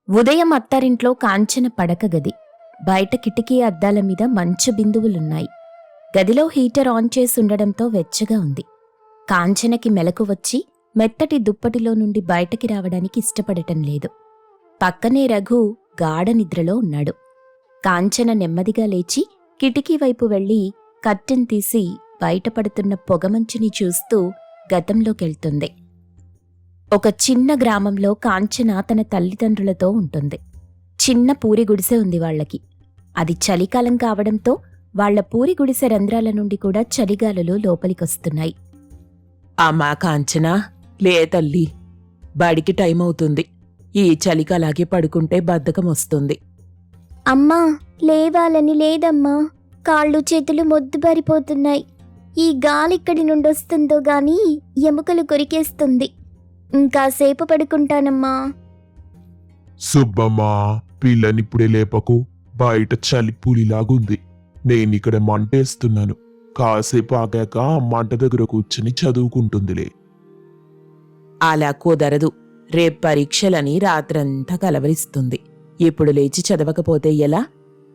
ఉదయం అత్తారింట్లో కాంచన పడక గది. బయట కిటికీ అద్దాల మీద మంచు బిందువులున్నాయి. గదిలో హీటర్ ఆన్ చేసుండడంతో వెచ్చగా ఉంది. కాంచనకి మెలకు వచ్చి మెత్తటి దుప్పటిలో నుండి బయటకి రావడానికి ఇష్టపడటం లేదు. పక్కనే రఘు గాఢ నిద్రలో ఉన్నాడు. కాంచన నెమ్మదిగా లేచి కిటికీ వైపు వెళ్లి కర్టెన్ తీసి బయటపడుతున్న పొగమంచుని చూస్తూ గతంలోకెళ్తుంది. ఒక చిన్న గ్రామంలో కాంచన తన తల్లిదండ్రులతో ఉంటుంది. చిన్న పూరి గుడిసె ఉంది వాళ్లకి. అది చలికాలం కావడంతో వాళ్ల పూరి గుడిసె రంధ్రాల నుండి కూడా చలిగాలులు లోపలికొస్తున్నాయి. అమ్మా కాంచనా, లే తల్లి, బడికి టైం అవుతుంది. ఈ చలికి అలాగే పడుకుంటే బద్ధకం వస్తుంది. అమ్మా, లేవాలని లేదమ్మా, కాళ్ళు చేతులు మొద్దుబారిపోతున్నాయి. ఈ గాలిక్కడి నుండొస్తుందో గాని ఎముకలు కొరికేస్తుంది. ఇంకాసేపు పడుకుంటానమ్మా. సుబ్బమ్మా, పిల్లనిప్పుడే లేపకు. బయట చలి పూలిలాగుంది. నేనిక్కడ మంటేస్తున్నాను. కాసేపు ఆగాక మంట దగ్గర కూర్చుని చదువుకుంటుందిలే. అలా కుదరదు. రేపు పరీక్షలని రాత్రంతా కలవరిస్తుంది. ఇప్పుడు లేచి చదవకపోతే ఎలా?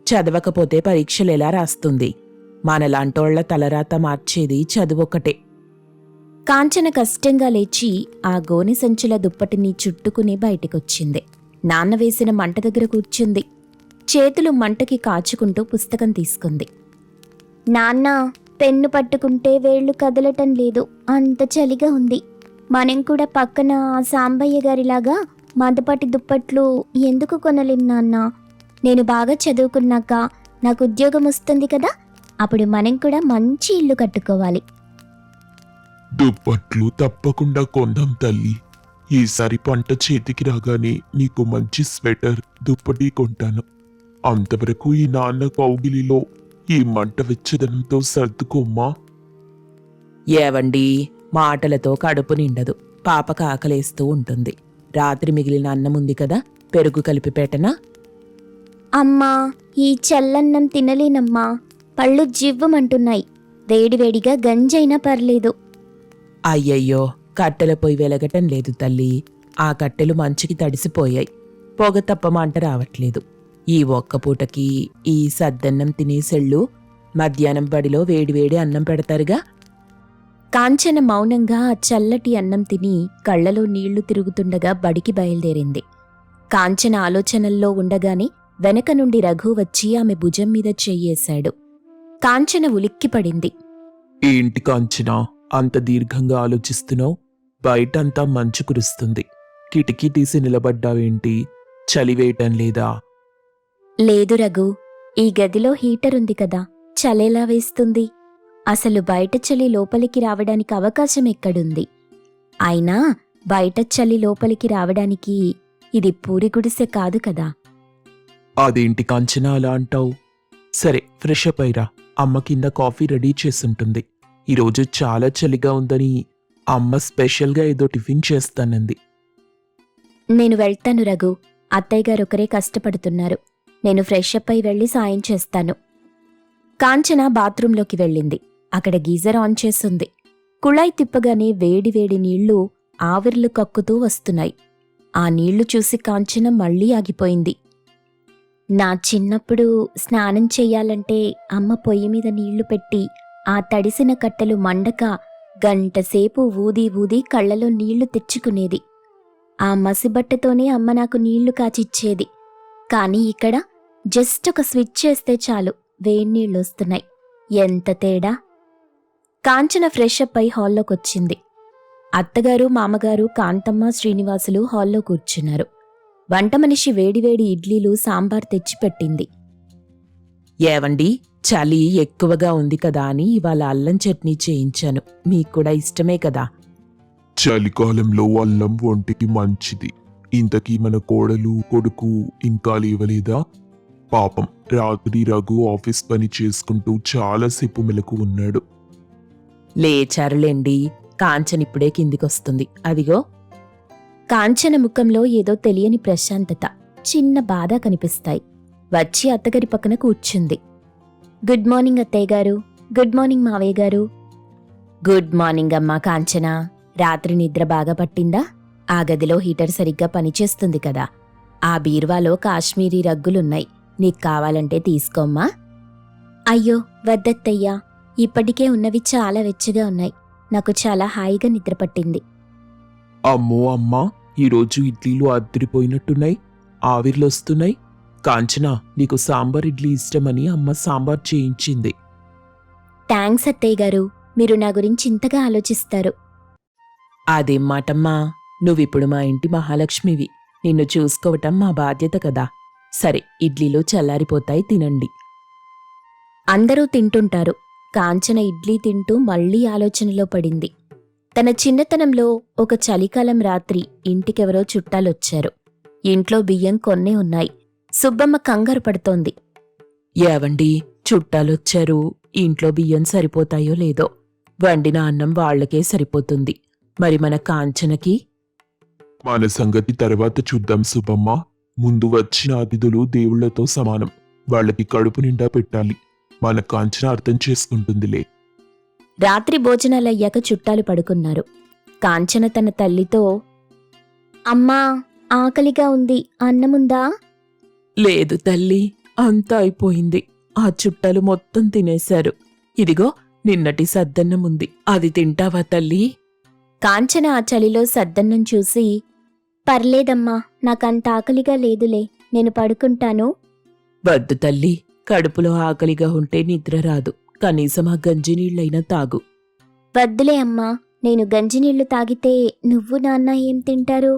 చదవకపోతే పరీక్షలెలా రాస్తుంది? మనలాంటోళ్ల తలరాత మార్చేది చదువొక్కటే. కాంచన కష్టంగా లేచి ఆ గోనె సంచుల దుప్పటిని చుట్టుకుని బయటికొచ్చింది. నాన్న వేసిన మంట దగ్గర కూర్చుంది. చేతులు మంటకి కాచుకుంటూ పుస్తకం తీసుకుంది. నాన్న, పెన్ను పట్టుకుంటే వేళ్లు కదలటం లేదు, అంత చలిగా ఉంది. మనం కూడా పక్కన సాంబయ్య గారిలాగా మందపాటి దుప్పట్లు ఎందుకు కొనలేం నాన్న? నేను బాగా చదువుకున్నాక నాకు ఉద్యోగం వస్తుంది కదా, అప్పుడు మనం కూడా మంచి ఇల్లు కట్టుకోవాలి. దుప్పట్లు తప్పకుండా కొందాం తల్లి. ఈసారి పంట చేతికి రాగానే నీకు మంచి స్వెటర్, దుప్పటి కొంటాను. అంతవరకు ఈ నాన్న కౌగిలిలో ఈ మంట వెచ్చదనంతో సర్దుకోమ్మా. ఏవండి, మాటలతో కడుపు నిండదు. పాపకు ఆకలేస్తూ ఉంటుంది. రాత్రి మిగిలిన అన్నముంది కదా, పెరుగు కలిపి పెట్టనా? అమ్మా, ఈ చల్లన్నం తినలేనమ్మా, పళ్ళు జివ్వమంటున్నాయి. వేడివేడిగా గంజైనా పర్లేదు. అయ్యయ్యో, కట్టెల పొయ్యి వెలగటం లేదు తల్లి. ఆ కట్టెలు మంచుకి తడిసిపోయాయి. పొగ తప్ప మంట రావట్లేదు. ఈ ఒక్క పూటకి ఈ సద్దన్నం తినేసెళ్ళు. మధ్యాహ్నం బడిలో వేడివేడి అన్నం పెడతారుగా. కాంచన మౌనంగా ఆ చల్లటి అన్నం తిని కళ్లలో నీళ్లు తిరుగుతుండగా బడికి బయలుదేరింది. కాంచన ఆలోచనల్లో ఉండగానే వెనక నుండి రఘు వచ్చి ఆమె భుజం మీద చెయ్యేశాడు. కాంచన ఉలిక్కిపడింది. ఏంటి కాంచనా, అంత దీర్ఘంగా ఆలోచిస్తున్నావు? బయటంతా మంచు కురుస్తుంది. కిటికీ తీసి నిలబడ్డావేంటి? చలివేయటం లేదా? లేదు రఘు, ఈ గదిలో హీటర్ ఉంది కదా, చలేలా వేస్తుంది. అసలు బయట చలి లోపలికి రావడానికి అవకాశం ఎక్కడుంది? అయినా బయట చలి లోపలికి రావడానికి ఇది పూరి గుడిసె కాదు కదా. అదేంటి కాంచనా అలా అంటావు? సరే, ఫ్రెష్ అప్ అయిరా. అమ్మ కింద కాఫీ రెడీ చేసుంటుంది. ఈరోజు చాలా చలిగా ఉందని అమ్మ స్పెషల్గా ఏదో టిఫిన్ చేస్తానంది. నేను వెళ్తాను రఘు, అత్తయ్య గారు ఒకరే కష్టపడుతున్నారు. నేను ఫ్రెష్ అప్ అయి వెళ్లి సాయం చేస్తాను. కాంచన బాత్రూంలోకి వెళ్ళింది. అక్కడ గీజర్ ఆన్ చేసుంది. కుళాయి తిప్పగానే వేడివేడి నీళ్లు ఆవిర్లు కక్కుతూ వస్తున్నాయి. ఆ నీళ్లు చూసి కాంచన మళ్లీ ఆగిపోయింది. నా చిన్నప్పుడు స్నానం చెయ్యాలంటే అమ్మ పొయ్యి మీద నీళ్లు పెట్టి ఆ తడిసిన కట్టెలు మండక గంటసేపు ఊదీ ఊదీ కళ్లలో నీళ్లు తెచ్చుకునేది. ఆ మసిబట్టతోనే అమ్మ నాకు నీళ్లు కాచిచ్చేది. కానీ ఇక్కడ జస్ట్ ఒక స్విచ్ చేస్తే చాలు, వేడినీళ్ళొస్తున్నాయి. ఎంత తేడా! కాంచన ఫ్రెష్ అప్ అయి హాల్లోకొచ్చింది. అత్తగారు, మామగారు, కాంతమ్మ, శ్రీనివాసులు హాల్లో కూర్చున్నారు. వంట మనిషి వేడివేడి ఇడ్లీలు, సాంబార్ తెచ్చిపెట్టింది. ఏవండి, చలి ఎక్కువగా ఉంది కదా అని ఇవాళ అల్లం చట్నీ చేయించాను. మీకు కూడా ఇష్టమే కదా. చలికాలంలో అల్లం ఒంటికి మంచిది. ఇంతకీ మన కోడలు, కొడుకు ఇంకా లేవలేదా? పాపం, రాత్రి రఘు ఆఫీస్ పని చేసుకుంటూ చాలాసేపు మెలకు ఉన్నాడు. లేచారులేండి, కాంచనిప్పుడే కిందికొస్తుంది. అదిగో. కాంచన ముఖంలో ఏదో తెలియని ప్రశాంతత, చిన్న బాధ కనిపిస్తాయి. వచ్చి అత్తగారి పక్కన కూర్చుంది. గుడ్ మార్నింగ్ అత్తయ్య గారు. గుడ్ మార్నింగ్ మావయ్య గారు. గుడ్ మార్నింగ్ అమ్మా కాంచన. రాత్రి నిద్ర బాగా పట్టిందా? ఆ గదిలో హీటర్ సరిగ్గా పనిచేస్తుంది కదా. ఆ బీరువాలో కాశ్మీరీ రగ్గులున్నాయి. నీకు కావాలంటే తీసుకోమ్మా. అయ్యో వద్దత్తయ్యా, ఇప్పటికే ఉన్నవి చాలా వెచ్చగా ఉన్నాయి. నాకు చాలా హాయిగా నిద్రపట్టింది. అమ్మో అమ్మా, ఈరోజు ఇడ్లీలు అద్దరిపోయినట్టున్నాయి. ఆవిర్లొస్తున్నాయి. కాంచనా, నీకు సాంబార్ ఇడ్లీ ఇష్టమని అమ్మ సాంబార్ చేయించింది. థ్యాంక్స్ అత్తయ్య గారు, మీరు నా గురించి ఇంతగా ఆలోచిస్తారు. అదేం మాటమ్మా, నువ్విప్పుడు మా ఇంటి మహాలక్ష్మివి. నిన్ను చూసుకోవటం మా బాధ్యత కదా. సరే, ఇడ్లీలు చల్లారిపోతాయి, తినండి. అందరూ తింటుంటారు. కాంచన ఇడ్లీ తింటూ మళ్లీ ఆలోచనలో పడింది. తన చిన్నతనంలో ఒక చలికాలం రాత్రి ఇంటికెవరో చుట్టాలొచ్చారు. ఇంట్లో బియ్యం కొన్నే ఉన్నాయి. సుబ్బమ్మ కంగారు పడుతోంది. ఏవండి, చుట్టాలొచ్చారు, ఇంట్లో బియ్యం సరిపోతాయో లేదో. వండిన అన్నం వాళ్లకే సరిపోతుంది. మరి మన కాంచనకి? మన సంగతి తర్వాత చూద్దాం సుబ్బమ్మ. ముందు వచ్చిన అతిథులు దేవుళ్లతో సమానం. వాళ్ళకి కడుపు నిండా పెట్టాలి. మన కాంచన అర్థం చేసుకుంటుందిలే. రాత్రి భోజనాలయ్యాక చుట్టాలు పడుకున్నారు. కాంచన తన తల్లితో, అమ్మా, ఆకలిగా ఉంది, అన్నముందా? లేదు తల్లి, అంతా అయిపోయింది. ఆ చుట్టాలు మొత్తం తినేశారు. ఇదిగో నిన్నటి సద్దన్నముంది, అది తింటావా తల్లి? కాంచన ఆ చలిలో సద్దన్నం చూసి, పర్లేదమ్మా, నాకంత ఆకలిగా లేదులే, నేను పడుకుంటాను. వద్దు తల్లి, కడుపులో ఆకలిగా ఉంటే నిద్ర రాదు. కనీసం ఆ గంజినీళ్ళైనా తాగు. వద్దులే అమ్మా, నేను గంజినీళ్లు తాగితే నువ్వు నాన్న ఏం తింటారు?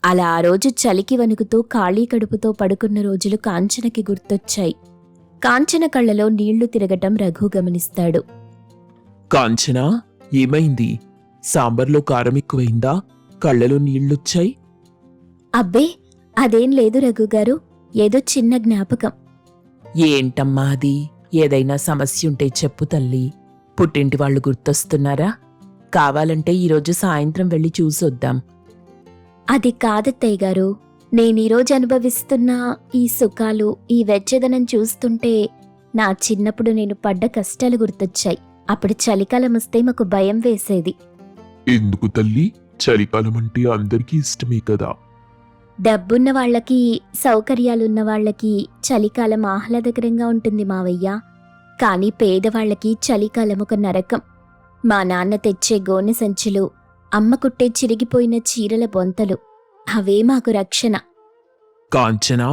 అలా ఆ రోజు చలికి వణుకుతూ ఖాళీ కడుపుతో పడుకున్న రోజులు కాంచనకి గుర్తొచ్చాయి. కాంచన కళ్ళలో నీళ్లు తిరగటం రఘు గమనిస్తాడు. కాంచనా, ఏమైంది? సాంబార్లో కారం ఎక్కువైందా? కళ్ళలో నీళ్లొచ్చాయి. అబ్బే, అదేం లేదు రఘుగారు, ఏదో చిన్న జ్ఞాపకం. ఏంటమ్మా అది? ఏదైనా సమస్యుంటే చెప్పు తల్లి. పుట్టింటి వాళ్ళు గుర్తొస్తున్నారా? కావాలంటే ఈరోజు సాయంత్రం వెళ్ళి చూసొద్దాం. అది కాదత్తయ్య గారు, నేనీరోజు అనుభవిస్తున్న ఈ సుఖాలు, ఈ వెచ్చదనం చూస్తుంటే నా చిన్నప్పుడు నేను పడ్డ కష్టాలు గుర్తొచ్చాయి. అప్పుడు చలికాలం వస్తే మాకు భయం వేసేది. ఎందుకు తల్లి? చలికాలం అంటే అందరికీ ఇష్టమే కదా. డబ్బున్న వాళ్ళకి, సౌకర్యాలున్న వాళ్ళకి చలికాలం ఆహ్లాదకరంగా ఉంటుంది మావయ్య. కానీ పేదవాళ్లకి చలికాలం ఒక నరకం. మా నాన్న తెచ్చే గోనె సంచులు, అమ్మ కుట్టే చిరిగిపోయిన చీరల బొంతలు, అవే మాకు రక్షణ. కాంచనా,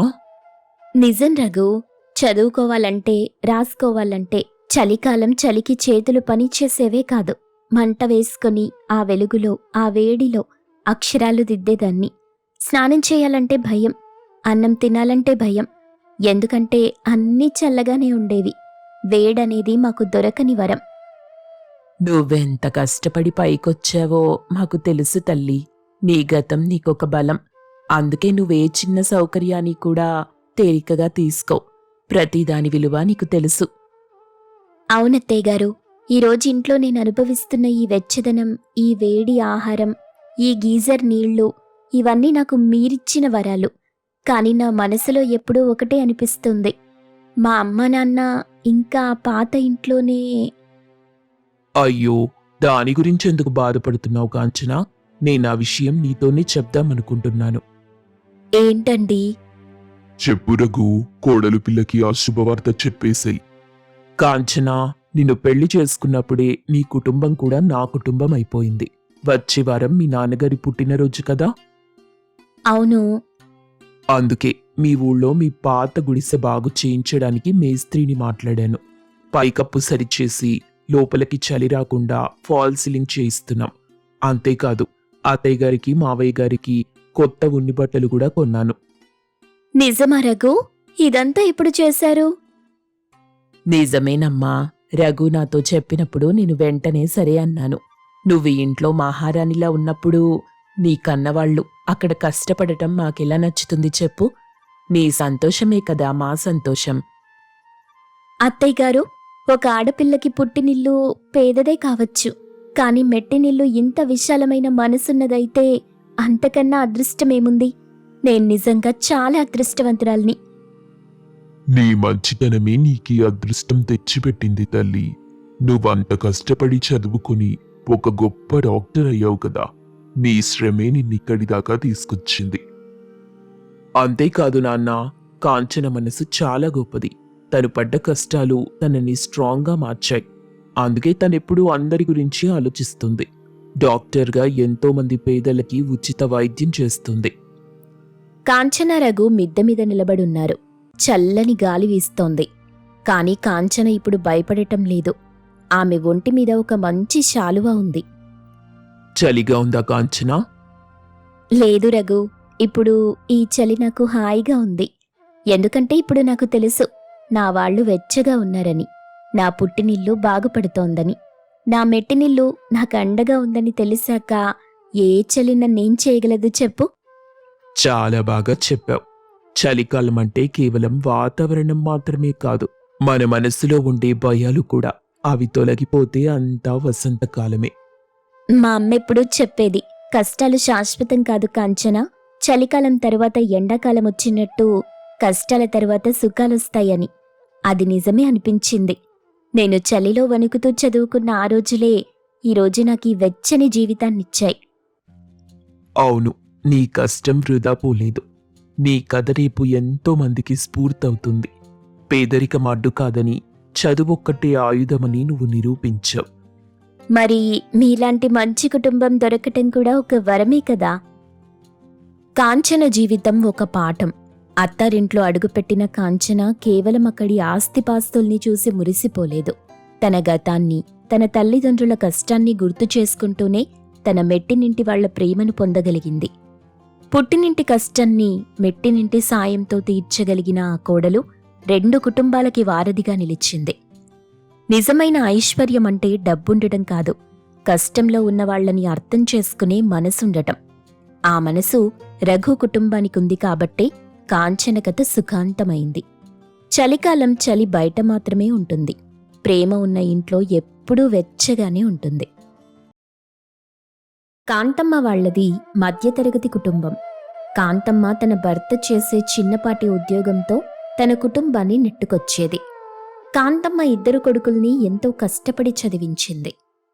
నిజం రఘు, చదువుకోవాలంటే, రాసుకోవాలంటే చలికాలం చలికి చేతులు పనిచేసేవే కాదు. మంట వేసుకుని ఆ వెలుగులో, ఆ వేడిలో అక్షరాలు దిద్దేదాన్ని. స్నానం చేయాలంటే భయం, అన్నం తినాలంటే భయం. ఎందుకంటే అన్నీ చల్లగానే ఉండేవి. వేడనేది మాకు దొరకని వరం. నువ్వెంత కష్టపడి పైకొచ్చావో మాకు తెలుసు తల్లి. నీ గతం నీకొక బలం. అందుకే నువ్వే చిన్న సౌకర్యాన్ని కూడా తేలికగా తీసుకో. ప్రతిదాని విలువ నీకు తెలుసు. అవునత్తయ్య గారు, ఈరోజు ఇంట్లో నేను అనుభవిస్తున్న ఈ వెచ్చదనం, ఈ వేడి ఆహారం, ఈ గీజర్ నీళ్లు, ఇవన్నీ నాకు మీరిచ్చిన వరాలు. కాని నా మనసులో ఎప్పుడూ ఒకటే అనిపిస్తుంది, మా అమ్మ నాన్న ఇంకా ఆ పాత ఇంట్లోనే. అయ్యో, దాని గురించి ఎందుకు బాధపడుతున్నావు కాంచనా? నేనా విషయం నీతోనే చెప్దామనుకుంటున్నాను. ఏంటండి? చెప్పు రఘు, కోడలు పిల్లకి ఆ శుభవార్త చెప్పేశాయి. కాంచనా, నిన్ను పెళ్లి చేసుకున్నప్పుడే నీ కుటుంబం కూడా నా కుటుంబం అయిపోయింది. వచ్చే వారం మీ నాన్నగారి పుట్టినరోజు కదా. అవును. అందుకే మీ ఊళ్ళో మీ పాత గుడిసె బాగు చేయించడానికి మేస్త్రీని మాట్లాడాను. పైకప్పు సరిచేసి లోపలికి చలి రాకుండా ఫాల్ సీలింగ్ చేయిస్తున్నాం. అంతేకాదు, అత్తయ్య గారికి, మావయ్య గారికి కొత్త ఉన్ని బట్టలు కూడా కొన్నాను. నిజమా రఘు? ఇదంతా ఎప్పుడు చేశారు? నిజమేనమ్మా. రఘు నాతో చెప్పినప్పుడు నేను వెంటనే సరే అన్నాను. నువ్వు ఈ ఇంట్లో మహారాణిలా ఉన్నప్పుడు నీ కన్నవాళ్లు అక్కడ కష్టపడటం మాకెలా నచ్చుతుంది చెప్పు? నీ సంతోషమే కదా మా సంతోషం. అత్తయ్య గారు, ఒక ఆడపిల్లకి పుట్టినిల్లు పేదదే కావచ్చు, కాని మెట్టినిల్లు ఇంత విశాలమైన మనసున్నదైతే అంతకన్నా అదృష్టమేముంది? నేను నిజంగా చాలా అదృష్టవంతురాల్ని. నీ మంచితనమే నీకీ అదృష్టం తెచ్చిపెట్టింది తల్లి. నువ్వంత కష్టపడి చదువుకుని ఒక గొప్ప డాక్టర్ అయ్యావు కదా. నీ శ్రమే నిన్నిక్కడి దాకా తీసుకొచ్చింది. అంతేకాదు నాన్న, కాంచన మనసు చాలా గొప్పది. తను పడ్డ కష్టాలు తనని స్ట్రాంగ్గా మార్చాయి. అందుకే తనెప్పుడూ అందరి గురించి ఆలోచిస్తుంది. డాక్టర్గా ఎంతో మంది పేదలకి ఉచిత వైద్యం చేస్తుంది. కాంచన రఘు మిద్దె మీద నిలబడున్నారు. చల్లని గాలి వీస్తోంది. కాని కాంచన ఇప్పుడు భయపడటం లేదు. ఆమె ఒంటి మీద ఒక మంచి శాలువా ఉంది. చలిగా ఉందా కాంచన? లేదు రఘు, ఇప్పుడు ఈ చలి నాకు హాయిగా ఉంది. ఎందుకంటే ఇప్పుడు నాకు తెలుసు నా వాళ్ళు వెచ్చగా ఉన్నారని, నా పుట్టినిల్లు బాగుపడుతోందని, నా మెట్టినిల్లు నాకు అండగా ఉందని తెలిసాక ఏ చలి నన్నేం చేయగలదు చెప్పు? చాలా బాగా చెప్పావు. చలికాలం అంటే కేవలం వాతావరణం మాత్రమే కాదు, మన మనసులో ఉండే భయాలు కూడా. అవి తొలగిపోతే అంతా వసంతకాలమే. మా అమ్మ ఎప్పుడూ చెప్పేది, కష్టాలు శాశ్వతం కాదు కాంచన, చలికాలం తరువాత ఎండాకాలం వచ్చినట్టు కష్టాల తరువాత సుఖాలొస్తాయని. అది నిజమే అనిపించింది. నేను చలిలో వణుకుతూ చదువుకున్న ఆ రోజులే ఈరోజు నాకు ఈ వెచ్చని జీవితాన్నిచ్చాయి. అవును, నీ కష్టం వృధా పోలేదు. నీ కథ రేపు ఎంతో మందికి స్ఫూర్తవుతుంది. పేదరికం అడ్డు కాదని, చదువొక్కటే ఆయుధమని నువ్వు నిరూపించావు. మరి మీలాంటి మంచి కుటుంబం దొరకటం కూడా ఒక వరమే కదా. కాంచన జీవితం ఒక పాఠం. అత్తారింట్లో అడుగుపెట్టిన కాంచన కేవలం అక్కడి ఆస్తిపాస్తుల్ని చూసి మురిసిపోలేదు. తన గతాన్ని, తన తల్లిదండ్రుల కష్టాన్ని గుర్తు చేసుకుంటూనే తన మెట్టినింటి వాళ్ల ప్రేమను పొందగలిగింది. పుట్టినింటి కష్టాన్ని మెట్టినింటి సాయంతో తీర్చగలిగిన ఆ కోడలు 2 కుటుంబాలకి వారధిగా నిలిచింది. నిజమైన ఐశ్వర్యం అంటే డబ్బుండటం కాదు, కష్టంలో ఉన్నవాళ్లని అర్థం చేసుకునే మనసుండటం. ఆ మనసు రఘు కుటుంబానికుంది కాబట్టే కాంచన కథ సుఖాంతమైంది. చలికాలం చలి బయట మాత్రమే ఉంటుంది, ప్రేమ ఉన్న ఇంట్లో ఎప్పుడూ వెచ్చగానే ఉంటుంది. కాంతమ్మ వాళ్లది మధ్యతరగతి కుటుంబం. కాంతమ్మ తన భర్త చేసే చిన్నపాటి ఉద్యోగంతో తన కుటుంబాన్ని నెట్టుకొచ్చేది. కాంతమ్మ 2 కొడుకుల్ని ఎంతో కష్టపడి చదివించింది.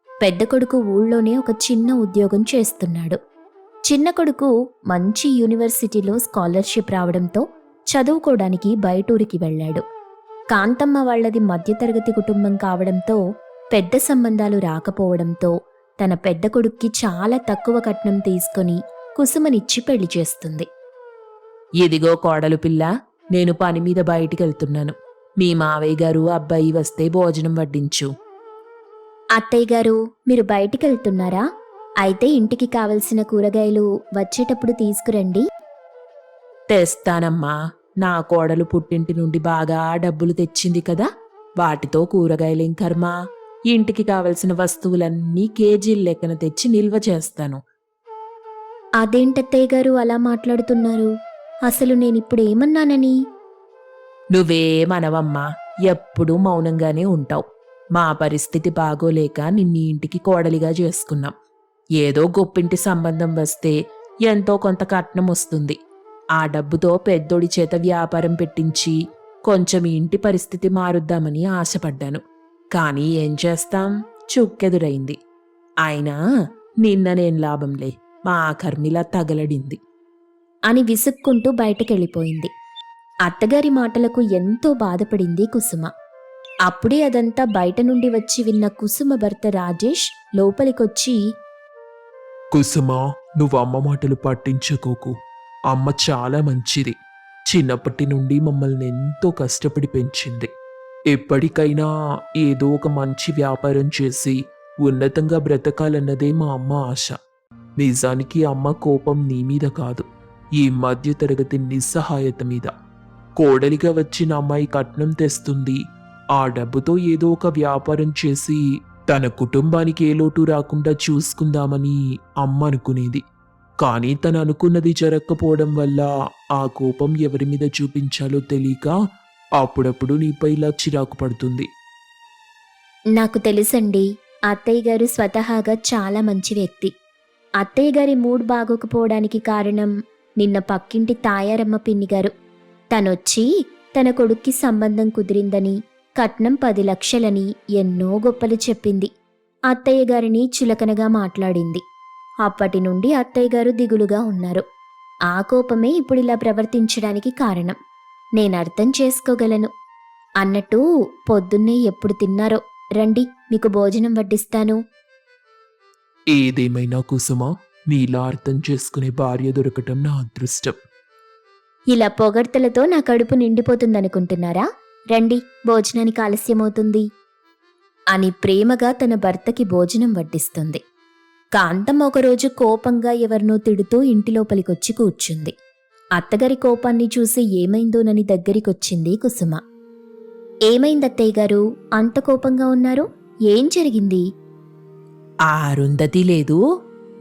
పెద్ద కొడుకు ఊళ్ళోనే ఒక చిన్న ఉద్యోగం చేస్తున్నాడు. చిన్న కొడుకు మంచి యూనివర్సిటీలో స్కాలర్షిప్ రావడంతో చదువుకోవడానికి బయటూరికి వెళ్ళాడు. కాంతమ్మ వాళ్లది మధ్యతరగతి కుటుంబం కావడంతో పెద్ద సంబంధాలు రాకపోవడంతో తన పెద్ద కొడుక్కి చాలా తక్కువ కట్నం తీసుకొని కుసుమనిచ్చి పెళ్లి చేస్తుంది. ఇదిగో కోడలు పిల్ల, నేను పని మీద బయటికెళ్తున్నాను. మీ మావయ్య గారు అబ్బాయి వస్తే భోజనం వడ్డించు. అత్తయ్య గారు, మీరు బయటికెళ్తున్నారా? అయితే ఇంటికి కావలసిన కూరగాయలు వచ్చేటప్పుడు తీసుకురండి. తెస్తానమ్మా. నా కోడలు పుట్టింటి నుండి బాగా డబ్బులు తెచ్చింది కదా, వాటితో కూరగాయలేం కర్మ. ఇంటికి కావలసిన వస్తువులన్నీ కేజీల లెక్కన తెచ్చి నిల్వ చేస్తాను. అదేంటత్తయ్య గారు అలా మాట్లాడుతున్నారు? అసలు నేనిప్పుడేమన్నానని? నువ్వేమనవమ్మా, ఎప్పుడూ మౌనంగానే ఉంటావు. మా పరిస్థితి బాగోలేక నిన్నీ ఇంటికి కోడలిగా చేసుకున్నాం. ఏదో గొప్పింటి సంబంధం వస్తే ఎంతో కొంత కట్నం వస్తుంది. ఆ డబ్బుతో పెద్దోడి చేత వ్యాపారం పెట్టించి కొంచెం ఇంటి పరిస్థితి మారుద్దామని ఆశపడ్డాను. కానీ ఏం చేస్తాం, చుక్కెదురైంది. అయినా నిన్ననేం లాభంలే, మా కర్మిలా తగలడింది అని విసుక్కుంటూ బయటకెళ్ళిపోయింది. అత్తగారి మాటలకు ఎంతో బాధపడింది కుసుమ. అప్పుడే అదంతా బయట నుండి వచ్చి విన్న కుసుమ భర్త రాజేష్ లోపలికొచ్చి, కుసుమా, నువ్వు అమ్మ మాటలు పట్టించుకోకు. అమ్మ చాలా మంచిది. చిన్నప్పటి నుండి మమ్మల్ని ఎంతో కష్టపడి పెంచింది. ఎప్పటికైనా ఏదో ఒక మంచి వ్యాపారం చేసి ఉన్నతంగా బ్రతకాలన్నదే మా అమ్మ ఆశ. నిజానికి అమ్మ కోపం నీ మీద కాదు, ఈ మధ్యతరగతి నిస్సహాయత మీద. కోడలిగా వచ్చిన అమ్మాయి కట్నం తెస్తుంది, ఆ డబ్బుతో ఏదో ఒక వ్యాపారం చేసి తన కుటుంబానికి ఏ లోటు రాకుండా చూసుకుందామని అమ్మ అనుకునేది. కానీ తను అనుకున్నది జరగకపోవడం వల్ల ఆ కోపం ఎవరి మీద చూపించాలో తెలియక అప్పుడప్పుడు నీపై ఇలా చిరాకు పడుతుంది. నాకు తెలుసండి, అత్తయ్య గారు స్వతహాగా చాలా మంచి వ్యక్తి. అత్తయ్య గారి మూడ్ బాగోకపోవడానికి కారణం నిన్న పక్కింటి తాయారమ్మ పిన్ని గారు. తనొచ్చి తన కొడుక్కి సంబంధం కుదిరిందని, కట్నం 10 లక్షలని ఎన్నో గొప్పలు చెప్పింది. అత్తయ్య గారిని చులకనగా మాట్లాడింది. అప్పటి నుండి అత్తయ్య గారు దిగులుగా ఉన్నారు. ఆ కోపమే ఇప్పుడిలా ప్రవర్తించడానికి కారణం. నేను అర్థం చేసుకోగలను. అన్నట్టు పొద్దున్నే ఎప్పుడు తిన్నారో రండి, మీకు భోజనం వడ్డిస్తాను. ఏదేమైనా కుసుమ, నీలా అర్థం చేసుకునే భార్య దొరకటం నా అదృష్టం. ఇలా పొగడ్తలతో నా కడుపు నిండిపోతుందనుకుంటున్నారా? రండి, భోజనానికి ఆలస్యమవుతుంది అని ప్రేమగా తన భర్తకి భోజనం వడ్డిస్తుంది. కాంతం ఒకరోజు కోపంగా ఎవరినో తిడుతూ ఇంటి లోపలికొచ్చి కూర్చుంది. అత్తగారి కోపాన్ని చూసి ఏమైందోనని దగ్గరికొచ్చింది కుసుమ. ఏమైందత్తయ్య గారు, అంత కోపంగా ఉన్నారు? ఏం జరిగింది? ఆ అరుంధతి లేదు,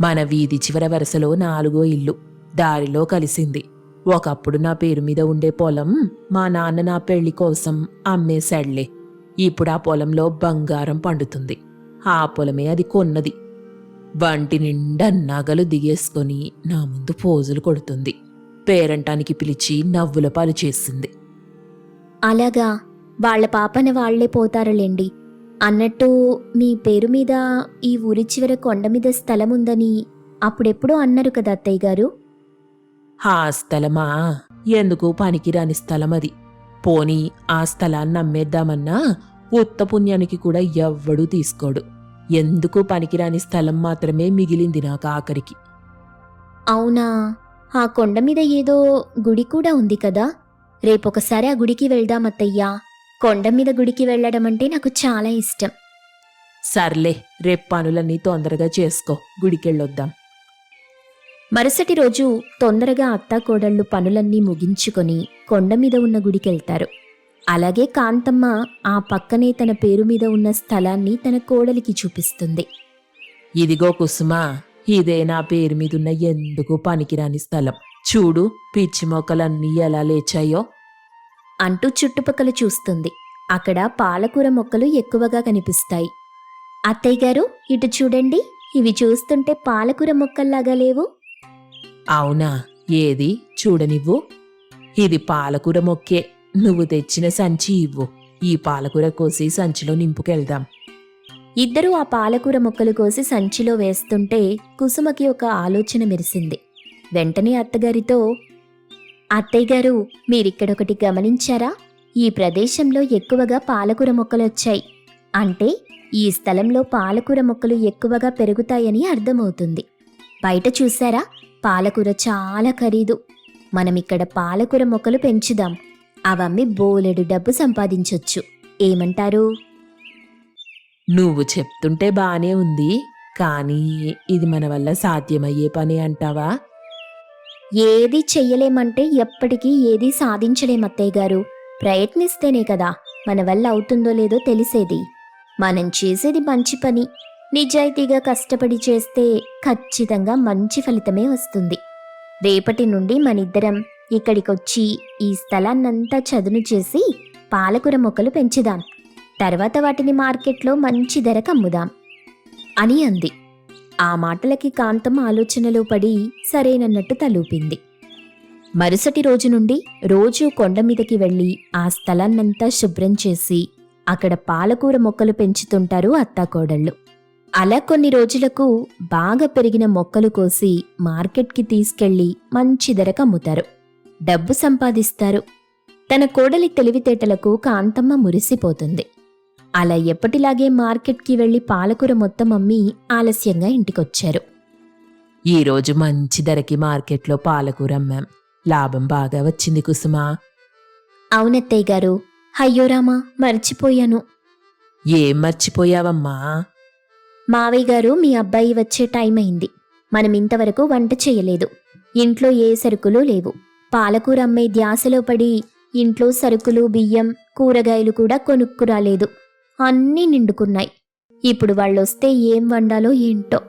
మన వీధి చివర వరుసలో 4వ ఇల్లు దారిలో కలిసింది. ఒకప్పుడు నా పేరు మీద ఉండే పొలం మా నాన్న నా పెళ్లి కోసం అమ్మేశాళ్లే. ఇప్పుడు ఆ పొలంలో బంగారం పండుతుంది. ఆ పొలమే అది కొన్నది. వంటి నిండా నగలు దిగేసుకొని నా ముందు పోజులు కొడుతుంది. పేరంటానికి పిలిచి నవ్వుల పాలు చేసింది. అలాగా, వాళ్ల పాపన వాళ్లే పోతారులేండి. అన్నట్టు మీ పేరు మీద ఈ ఊరి చివర కొండ మీద స్థలం ఉందని అప్పుడెప్పుడో అన్నారు కదా అత్తయ్య గారు. ఆ స్థలమా? ఎందుకు పనికిరాని స్థలం అది. పోనీ ఆ స్థలాన్ని అమ్మేద్దామన్నా ఉత్త పుణ్యానికి కూడా ఎవ్వడూ తీసుకోడు. ఎందుకు పనికిరాని స్థలం మాత్రమే మిగిలింది నాకు ఆఖరికి. అవునా, ఆ కొండ మీద ఏదో గుడి కూడా ఉంది కదా. రేపొకసారి ఆ గుడికి వెళ్దాం అత్తయ్యా. కొండ మీద గుడికి వెళ్ళడం అంటే నాకు చాలా ఇష్టం. సర్లే, రేపు పనులన్నీ తొందరగా చేసుకో, గుడికెళ్ళొద్దాం. మరుసటి రోజు తొందరగా అత్తాకోడళ్ళు పనులన్నీ ముగించుకొని కొండ మీద ఉన్న గుడికెళ్తారు. అలాగే కాంతమ్మ ఆ పక్కనే తన పేరు మీద ఉన్న స్థలాన్ని తన కోడలికి చూపిస్తుంది. ఇదిగో కుసుమా, ఇదే నా పేరు మీదున్న ఎందుకు పనికిరాని స్థలం. చూడు, పిచ్చి మొక్కలన్నీ ఎలా లేచాయో అంటూ చుట్టుపక్కల చూస్తుంది. అక్కడ పాలకూర మొక్కలు ఎక్కువగా కనిపిస్తాయి. అత్తయ్య గారు, ఇటు చూడండి, ఇవి చూస్తుంటే పాలకూర మొక్కల్లాగా లేవు? అవునా, ఏది చూడనివ్వు. ఇది పాలకూర మొక్కే. నువ్వు తెచ్చిన సంచి ఇవ్వు. ఈ పాలకూర కోసి సంచిలో నింపుకెళ్దాం. ఇద్దరూ ఆ పాలకూర మొక్కలు కోసి సంచిలో వేస్తుంటే కుసుమకి ఒక ఆలోచన మెరిసింది. వెంటనే అత్తగారితో, అత్తయ్య గారు, మీరిక్కడొకటి గమనించారా? ఈ ప్రదేశంలో ఎక్కువగా పాలకూర మొక్కలొచ్చాయి. అంటే ఈ స్థలంలో పాలకూర మొక్కలు ఎక్కువగా పెరుగుతాయని అర్థమవుతుంది. బయట చూశారా, పాలకూర చాలా ఖరీదు. మనమిక్కడ పాలకూర మొక్కలు పెంచుదాం. అవమ్మి బోలెడు డబ్బు సంపాదించొచ్చు. ఏమంటారు? నువ్వు చెప్తుంటే బానే ఉంది, కానీ ఇది మన వల్ల సాధ్యమయ్యే పని అంటావా? ఏది చెయ్యలేమంటే ఎప్పటికీ ఏదీ సాధించలేమత్తయ్య గారు. ప్రయత్నిస్తేనే కదా మన వల్ల అవుతుందో లేదో తెలిసేది. మనం చేసేది మంచి పని, నిజాయితీగా కష్టపడి చేస్తే ఖచ్చితంగా మంచి ఫలితమే వస్తుంది. రేపటి నుండి మనిద్దరం ఇక్కడికొచ్చి ఈ స్థలాన్నంతా చదును చేసి పాలకూర మొక్కలు పెంచుదాం. తర్వాత వాటిని మార్కెట్లో మంచి ధరకు అమ్ముదాం అని అంది. ఆ మాటలకి కాంతం ఆలోచనలో పడి సరేనన్నట్టు తలూపింది. మరుసటి రోజు నుండి రోజూ కొండ మీదకి వెళ్లి ఆ స్థలాన్నంతా శుభ్రం చేసి అక్కడ పాలకూర మొక్కలు పెంచుతుంటారు అత్తాకోడళ్ళు. అలా కొన్ని రోజులకు బాగా పెరిగిన మొక్కలు కోసి మార్కెట్కి తీసుకెళ్లి మంచి ధరకు అమ్ముతారు. డబ్బు సంపాదిస్తారు. తన కోడలి తెలివితేటలకు కాంతమ్మ మురిసిపోతుంది. అలా ఎప్పటిలాగే మార్కెట్కి వెళ్లి పాలకూర మొత్తం అమ్మి ఆలస్యంగా ఇంటికొచ్చారు. ఈరోజు మంచి ధరకి మార్కెట్లో పాలకూర అమ్మాం. లాభం బాగా వచ్చింది కుసుమా. అవునత్తయ్య గారు. అయ్యో రామా, మర్చిపోయాను. ఏం మర్చిపోయావమ్మా? మావయ్య గారు, మీ అబ్బాయి వచ్చే టైం అయింది. మనం ఇంతవరకు వంట చేయలేదు. ఇంట్లో ఏ సరుకులు లేవు. పాలకూర అమ్మే ధ్యాసలో పడి ఇంట్లో సరుకులు, బియ్యం, కూరగాయలు కూడా కొనుక్కురాలేదు. అన్నీ నిండుకున్నాయి. ఇప్పుడు వాళ్ళొస్తే ఏం వండాలో ఏంటో.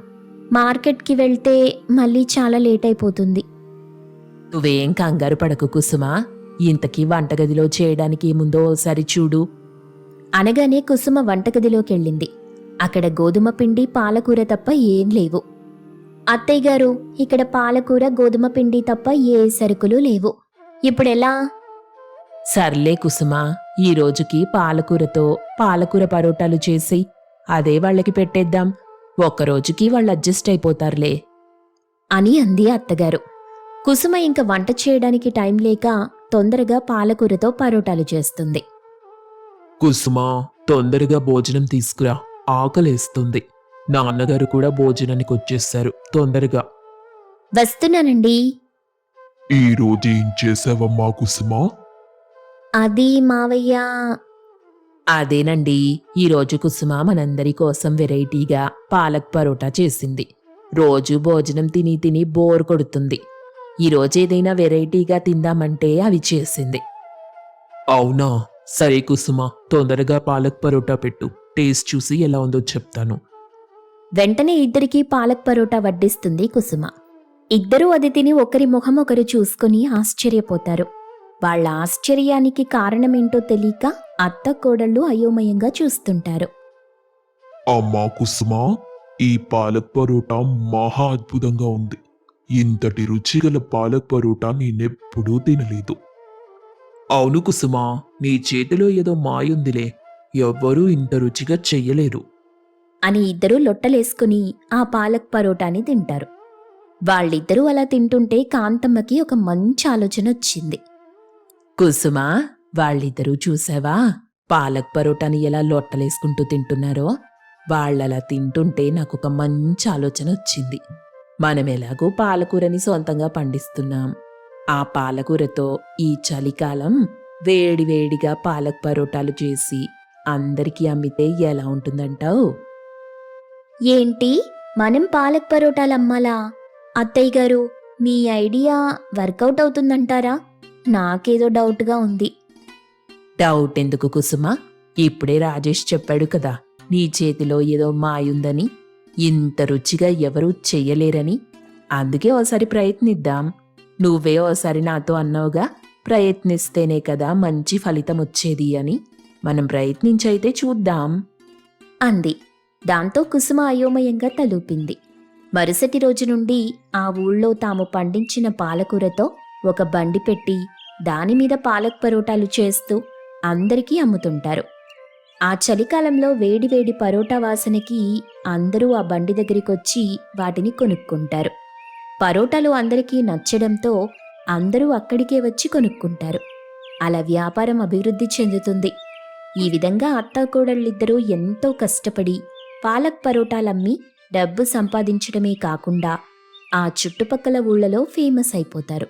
మార్కెట్కి వెళ్తే మళ్ళీ చాలా లేట్ అయిపోతుంది. నువ్వేం కంగారు పడకు కుసుమా. ఇంతకీ వంటగదిలో చేయడానికి ఏముందో ఓసారి చూడు అనగానే కుసుమ వంటగదిలోకెళ్ళింది. అక్కడ గోధుమ పిండి, పాలకూర తప్ప ఏం లేవు. అత్తయ్య గారు, ఇక్కడ పాలకూర, గోధుమ పిండి తప్ప ఏ సరుకులు లేవు. ఇప్పుడెలా? సర్లే కుసుమా, ఈ రోజుకి పాలకూరతో పాలకూర పరోటాలు చేసి అదే వాళ్ళకి పెట్టేద్దాం. ఒక్కరోజుకి వాళ్ళు అడ్జస్ట్ అయిపోతారులే అని అంది అత్తగారు. కుసుమ ఇంక వంట చేయడానికి టైం లేక తొందరగా పాలకూరతో పరోటాలు చేస్తుంది. కుసుమా, తొందరగా భోజనం తీసుకురా, ఆకలేస్తుంది. నాన్నగారు కూడా భోజనానికి వచ్చేస్తారు, తొందరగా. వస్తున్నానండి. ఈ రోజు ఏం చేసావమ్మా కుసుమా? అది మావయ్య. అదేనండి, ఈరోజు కుసుమ మనందరి కోసం వెరైటీగా పాలక్ పరోటా చేసింది. రోజు భోజనం తిని తిని బోర్ కొడుతుంది. ఈరోజు ఏదైనా వెరైటీగా తిందామంటే అవి చేసింది. అవునా, సరే కుసుమ, తొందరగా పాలక్ పరోటా పెట్టు. టేస్ట్ చూసి ఎలా ఉందో చెప్తాను. వెంటనే ఇద్దరికీ పాలక్ పరోటా వడ్డిస్తుంది కుసుమ. ఇద్దరూ అది తిని ఒకరి ముఖం ఒకరు చూసుకుని ఆశ్చర్యపోతారు. వాళ్ళ ఆశ్చర్యానికి కారణమేంటో తెలియక అత్త కోడళ్ళు అయోమయంగా చూస్తుంటారు. అమ్మా కుసుమా, ఈ పాలక్ పరోటా మహా అద్భుతంగా ఉంది. ఇంతటి రుచిగల పాలక్ పరోటా నేనెప్పుడూ తినలేదు. అవును కుసుమా, నీ చేతిలో ఏదో మాయుందిలే, ఎవ్వరూ ఇంత రుచిగా చెయ్యలేరు. అని ఇద్దరూ లొట్టలేసుకుని ఆ పాలక్ పరోటాని తింటారు. వాళ్ళిద్దరూ అలా తింటుంటే కాంతమ్మకి ఒక మంచి ఆలోచన వచ్చింది. కుసుమా, వాళ్ళిద్దరూ చూసావా పాలక్ పరోటాని ఎలా లొట్టలేసుకుంటూ తింటున్నారో? వాళ్ళలా తింటుంటే నాకొక మంచి ఆలోచన వచ్చింది. మనం ఎలాగో పాలకూరని సొంతంగా పండిస్తున్నాం. ఆ పాలకూరతో ఈ చలికాలం వేడివేడిగా పాలక్ పరోటాలు చేసి అందరికీ అమ్మితే ఎలా ఉంటుందంటావు? ఏంటి, మనం పాలక్ పరోటాలు అమ్మాలా? అత్తయ్య గారు, మీ ఐడియా వర్కౌట్ అవుతుందంటారా? నాకేదో డౌట్గా ఉంది. డౌట్ ఎందుకు కుసుమా? ఇప్పుడే రాజేష్ చెప్పాడు కదా, నీ చేతిలో ఏదో మాయుందని, ఇంత రుచిగా ఎవరూ చెయ్యలేరని. అందుకే ఓసారి ప్రయత్నిద్దాం. నువ్వే ఓసారి నాతో అన్నావుగా, ప్రయత్నిస్తేనే కదా మంచి ఫలితం వచ్చేది అని. మనం ప్రయత్నించైతే చూద్దాం అంది. దాంతో కుసుమ అయోమయంగా తలూపింది. మరుసటి రోజు నుండి ఆ ఊళ్ళో తాము పండించిన పాలకూరతో ఒక బండి పెట్టి దానిమీద పాలక్ పరోటాలు చేస్తూ అందరికీ అమ్ముతుంటారు. ఆ చలికాలంలో వేడివేడి పరోటా వాసనకి అందరూ ఆ బండి దగ్గరికొచ్చి వాటిని కొనుక్కుంటారు. పరోటాలు అందరికీ నచ్చడంతో అందరూ అక్కడికే వచ్చి కొనుక్కుంటారు. అలా వ్యాపారం అభివృద్ధి చెందుతుంది. ఈ విధంగా అత్తాకోడళ్ళిద్దరూ ఎంతో కష్టపడి పాలక్ పరోటాలమ్మి డబ్బు సంపాదించడమే కాకుండా ఆ చుట్టుపక్కల ఊళ్ళలో ఫేమస్ అయిపోతారు.